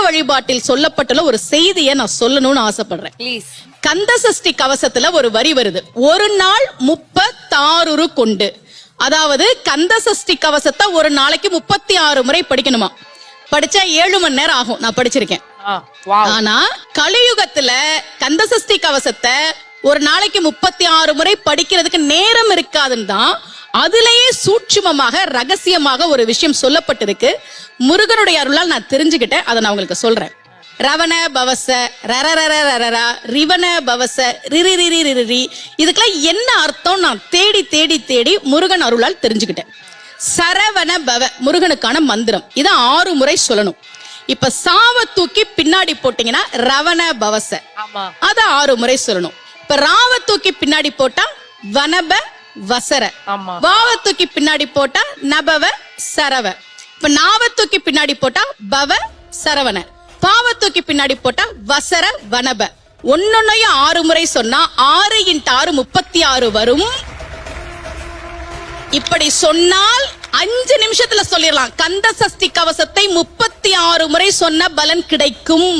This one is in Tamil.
வழிபாட்டில் சொல்லப்பட்டுள்ள ஒரு செய்தியை நான் சொல்லணும்னு ஆசைப்படுறேன். கந்த சஷ்டி கவசத்துல ஒரு வரி வருது, ஒரு நாள் 36 கொண்டு. அதாவது கந்த சஷ்டி கவசத்தை ஒரு நாளைக்கு 36 முறை படிக்கணுமா. படிச்சா 7 மணி நேரம் ஆகும். நான் படிச்சிருக்கேன். ஆனா கலியுகத்துல கந்த சஷ்டி கவசத்தை ஒரு நாளைக்கு 36 முறை படிக்கிறதுக்கு நேரம் இருக்காதுன்னு தான் அதுலயே சூட்சுமமாக ரகசியமாக ஒரு விஷயம் சொல்லப்பட்டிருக்கு. முருகனுடைய அருளால் நான் தெரிஞ்சுக்கிட்டேன். அதை நான் உங்களுக்கு சொல்றேன். ரவண பவச ரரரரரரரா ரிவண பவச ரிரிரிரிரிரி, இதுக்கெல்லாம் என்ன அர்த்தம் நான் தேடி தேடி தேடி முருகன் அருளால் தெரிஞ்சுக்கிட்டேன். சரவண பவ முருகனுக்கான மந்திரம், இதை 6 முறை சொல்லணும். இப்ப சாவ தூக்கி பின்னாடி போட்டீங்கன்னா ரவண பவச, அத 6 முறை சொல்லணும். இப்ப ராவ தூக்கி பின்னாடி போட்டா வனப வசர, வாவ தூக்கி பின்னாடி போட்டா நபவ சரவ, இப்ப நாவ தூக்கி பின்னாடி போட்டா பவ சரவண, பாவ தூக்கி பின்னாடி போட்டா வசர வனப. ஒன்னொன்னையும் 6 முறை சொன்னா 6 × 6 36 வரும். இப்படி சொன்னால் 5 நிமிஷத்துல சொல்லிடலாம். கந்த சஷ்டி கவசத்தை 36 முறை சொன்ன பலன் கிடைக்கும்.